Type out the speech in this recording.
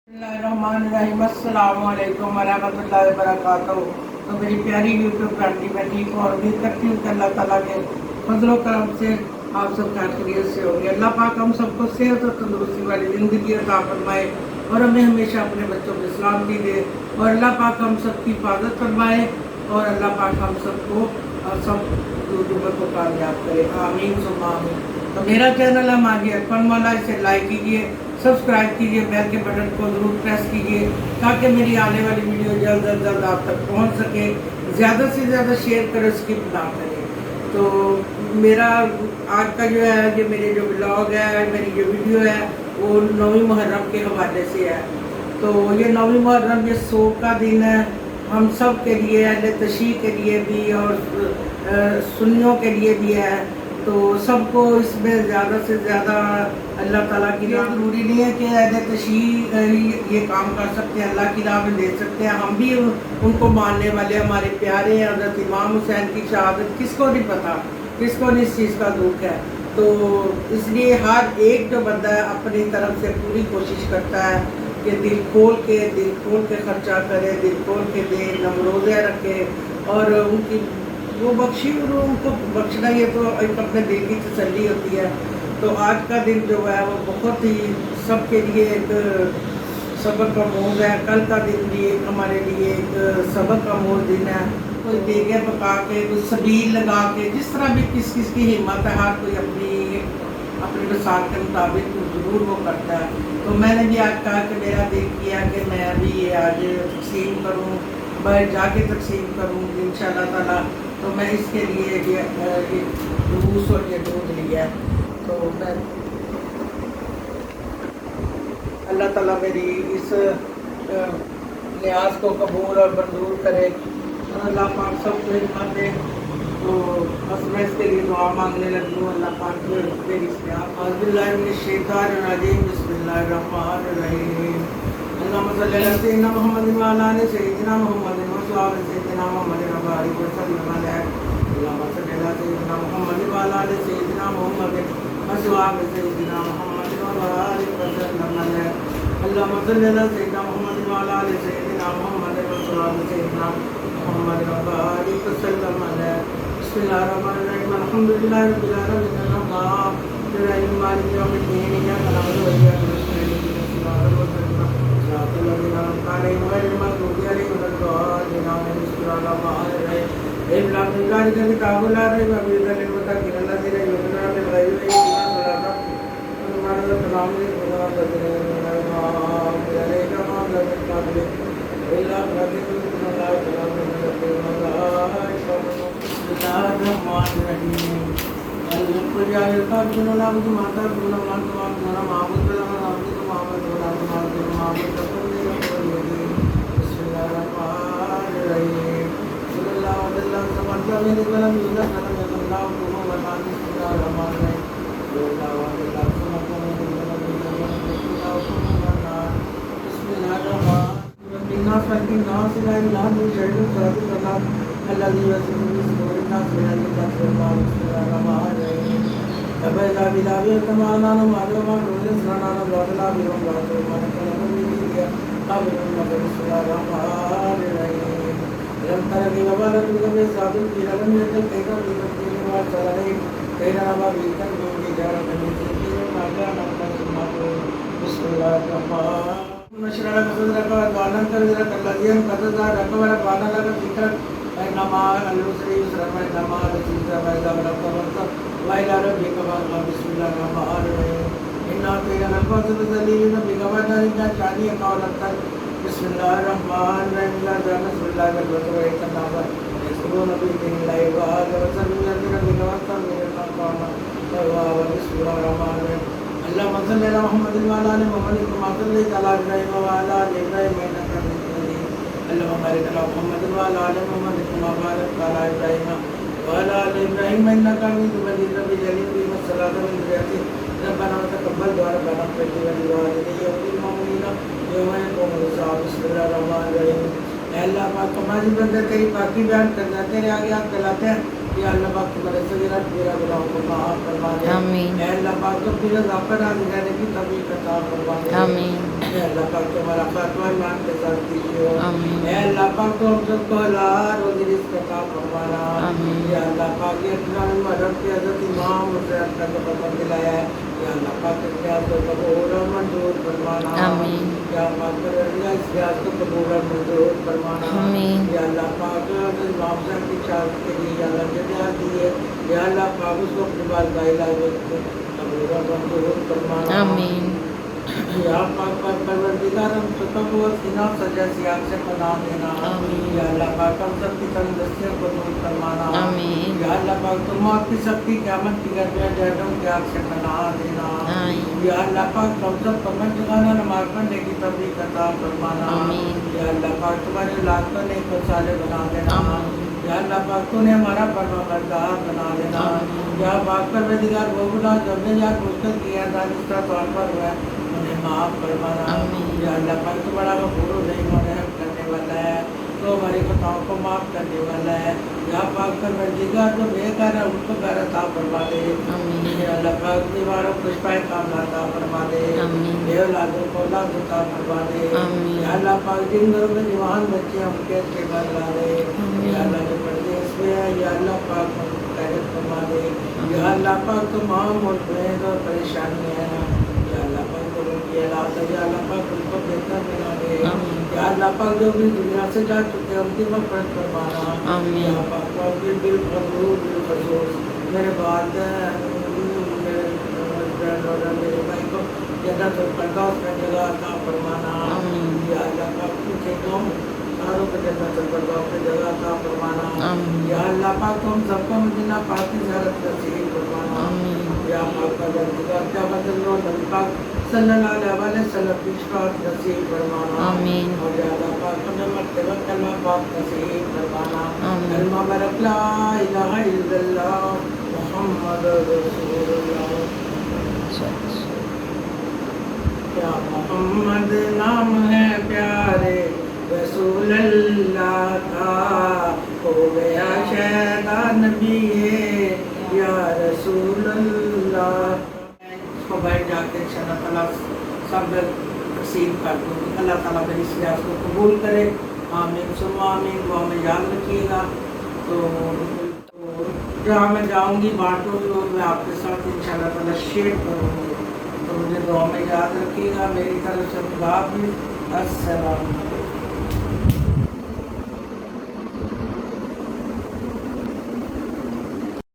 बिस्मिल्लाहिर्रहमानिर्रहीम, अस्सलाम वालेकुम वरहमतुल्लाहि वबरकातुहू। तो मेरी प्यारी यूट्यूब फैमिली में ठीक हूँ और उम्मीद करती हूँ कि अल्लाह ताला के फजल व करम से आप सब खैरियत से होंगे। अल्लाह पाक हम सबको सेहत और तंदुरुस्ती वाली ज़िंदगी अता फरमाए और हमें हमेशा अपने बच्चों को सलामती दे और अल्लाह पाक हम सबकी हिफाजत फरमाए और अल्लाह पाक हम सबको सब यूट्यूबर को कामयाब करे। आमीन सुम्मा आमीन। तो मेरा चैनल है माजी अरफान वाला, इसे लाइक कीजिए, सब्सक्राइब कीजिए, बेल के बटन को ज़रूर प्रेस कीजिए ताकि मेरी आने वाली वीडियो जल्द अज जल्द आप तक पहुंच सके। ज़्यादा से ज़्यादा शेयर करें, स्किप ना करें। तो मेरा आज का जो है, ये मेरे जो ब्लॉग है, मेरी जो वीडियो है वो 9वीं मुहर्रम के हवाले से है। तो ये 9वीं मुहर्रम, ये सोग का दिन है हम सब के लिए, अहले तशी के लिए भी और सुन्नियों के लिए भी है। तो सबको इसमें ज़्यादा से ज़्यादा अल्लाह ताला की राह, ज़रूरी नहीं है कि अहले तशी ये काम कर सकते हैं, अल्लाह की राह में दे सकते हैं। हम भी उनको मानने वाले, हमारे प्यारे हज़रत इमाम हुसैन की शहादत किसको नहीं पता, किसको नहीं इस चीज़ का दुख है। तो इसलिए हर एक जो बंदा है अपनी तरफ से पूरी कोशिश करता है कि दिल खोल के खर्चा करे, दिल खोल के दे, नमरोज़े रखे और उनकी वो बख्शी, और उनको बख्शना ये तो एक अपने दिल की तसल्ली होती है। तो आज का दिन जो है वो बहुत ही सबके लिए एक सबक का मोज है। कल का दिन भी एक हमारे लिए एक सबक का मोज दिन है। कोई देगे पका के, कोई सबील लगा के, जिस तरह भी किस किस की हिम्मत है, हर कोई अपनी वसात के मुताबिक ज़रूर वो करता है। तो मैंने भी आज कहा कि मेरा दिल किया कि मैं भी ये आज तकसीम करूँ, बाहर जाके तकसीम करूँ इंशाअल्लाह ताला। तो मैं इसके लिए ये जूस और ये दूध लिया। तो मैं अल्लाह ताला मेरी इस न्याज को कबूल और मंजूर करे और अल्लाह पाक सबको हिम्मत दे। तो बस मैं इसके लिए दुआ मांगने लगी हूँ। अल्लाह पाक मेरी शैतानिर्रजीम, बिस्मिल्लाहिर्रहमानिर्रहीम। अल्लाहुम्मा सल्ली अला सय्यिदिना मुहम्मदिन व अला आलि सय्यिदिना मुहम्मदिन व सल्ली सय्यिदिना मुहम्मदिन व बारिक व सल्लिम अलैहि। अल्लाहुम्मा सल्ली अला सय्यिदिना मुहम्मदिन व अला आलि सय्यिदिना मुहम्मदिन व सल्ली सय्यिदिना मुहम्मदिन व बारिक व सल्लिम अलैहि। अल्लाहुम्मा सल्ली अला सय्यिदिना मुहम्मदिन व अला आलि सय्यिदिना मुहम्मदिन व सल्ली सय्यिदिना मुहम्मदिन व बारिक व सल्लिम अलैहि। बिस्मिल्लाहिर्रहमानिर्रहीम, अल्हम्दुलिल्लाहि रब्बिल आलमीन, अर्रहमानिर्रहीम, मालिकि यौमिद्दीन, इय्याका नअबुदु व इय्याका नस्तईन, इहदिनास सिरातल मुस्तक़ीम, सिरातल लज़ीना अनअमता अलैहिम गैरिल मग़्दूबि अलैहिम वलद्दाल्लीन, आमीन। बिस्मिल्लाहिर्रहमानिर्रहीम, ज़ालिका किताबुल ला रैब फ़ीहि हुदल लिल-मुत्तक़ीन allज़ीना यु'मिनूना बिल ग़ैबि व युक़ीमूना अस्सलाता व मिम्मा रज़क़नाहुम यunfiqून। अल्लाहुम्मा सल्ली अला मुहम्मदिन व अला आलि मुहम्मदिन कमा सल्लैता अला इब्राहीम व अला आलि इब्राहीम इन्नका हमीदुम मजीद। अल्लाहुम्मा बारिक अला मुहम्मदिन व अला आलि मुहम्मदिन कमा बारकता अला इब्राहीम व अला आलि इब्राहीम इन्नका हमीदुम मजीद। रब्बि जअलनी मुक़ीमस सलाति व मिन ज़ुर्रिय्यति रब्बना व तक़ब्बल दुआ रब्बना इग़फिर ली व लिवालिदैया व लिल-मुअ्मिनीना यौम यक़ूमुल हिसाब। बिस्मिल्लाहिर्रहमानिर्रहीम। अल्लाह पाक हमारी बंदे तेरी पाकी बयान करना, तेरे आगे हाथ फैलाते हैं। या अल्लाह पाक तुम्हारे सगीरा मेरा गुनाहों को माफ़ फरमा दे। आमीन। अल्लाह पाक को फिर रज़ा पर राज़ी रहने की तौफ़ीक़ अता फरमा दे। आमीन। اے اللہ پاک تمہارا خاتمہ ایمان کے ساتھ دیجیے. آمین. اے اللہ پاک تو ہم سب کو حلال روزی رزق عطا فرمانا. آمین. یا اللہ پاک یہ اپنا مذہب کے حضرت امام حسین کا جو قدم دلایا ہے, یا اللہ پاک اس نیاز کو قبول اور منظور فرمانا. آمین. یا پاک اس نیاز کو قبول اور منظور فرمانا. آمین. یا اللہ پاک امام صاحب کی چاہت کے لیے یا اللہ جو نیاز دی ہے, یا اللہ پاک اس کو اپنی بالبائی لائی قبول اور منظور فرمانا. آمین. یا پاک پروردگار ہم سب کو سینہ سجا سیاق سے پناہ دینا. آمین. یا اللہ پاک ہم سب کی تندرستیوں کو دور فرمانا. آمین. یا اللہ پاک تم موت کی سب کی قیامت کی گردیاں جہنم کی آگ سے پناہ دینا. آمین. یا اللہ پاک ہم سب کو پنج گانا نماز پڑھنے کی توفیق عطا فرمانا. آمین. یا اللہ پاک تمہاری اولاد کو نیک و صالح بنا دینا. آمین. یا اللہ پاک تو نے ہمارا فرما بردار بنا دینا. آمین. یا پاک پروردگار وہ گناہ جو ہم نے یا مشکل کیا دانستہ طور پر ہوا ہے انہیں معاف فرمانا. آمین. یا اللہ پاک تو بڑا غفور نہیں رحم کرنے والا ہے, تو ہماری خطاؤں کو معاف کرنے والا ہے. یا پاک پروردگار جو بے گھر ہے ان کو گھر عطا فرما دے. آمین. یا اللہ پاک دیواروں کو پائے کام عطا فرما دے. آمین. بے اولادوں کو اولاد عطا فرما دے. آمین. یا اللہ پاک جن گھروں میں جوان بچے ہیں ان کے اچھے گھر لا دے. آمین. یا اللہ جو پردیس میں ہے یا اللہ پاک ان کو خیرت فرما دے. یا اللہ پاک تمام ملک اور پریشانی ہے, یا اللہ پاک ان کی علاج ہے, یا اللہ پاک ان کو بہتر بنا دے. آمین. یا اللہ پاک جو بھی دنیا سے جا چکے ہیں ان کی مغفرت فرمانا. آمین. یا پاک بالخصوص میرے والدین میرے ہسبینڈ اور میرے بھائی کو جنت الفردوس میں جگہ عطا فرمانا. آمین. یا اللہ پاک مجھے قوم ساروں کو جنت الفردوس میں جگہ عطا فرمانا. آمین. یا اللہ پاک تم سب کو مدینہ پاک کی زیارت نصیب فرمانا. آمین. یا پاک پروردگار کیا بدل لو نبی پاک صلی اللہ علیہ وسلم کی شفاعت نصیب فرمانا. آمین. اور یا اللہ پاک ہمیں مرتبہ کلمہ پاک نصیب فرمانا. آمین. کلمہ برک لا الہ الا اللہ محمد رسول اللہ. کیا محمد نام ہے پیارے رسول اللہ کا, ہو گیا شیطان نبی یا رسول اللہ. اس کو بیٹھ جا کے اللہ تعالیٰ سب تقسیم کر دوں. اللہ تعالیٰ میری اس ریاض کو قبول کرے. آمین ثم آمین. وہ ہمیں یاد رکھیے گا. تو جہاں میں جاؤں گی بانٹوں تو میں آپ کے ساتھ انشاءاللہ تعالیٰ شیئر کروں گی. تو مجھے دعا میں یاد رکھیے گا. میری طرف سے خدا حافظ. السلام علیکم.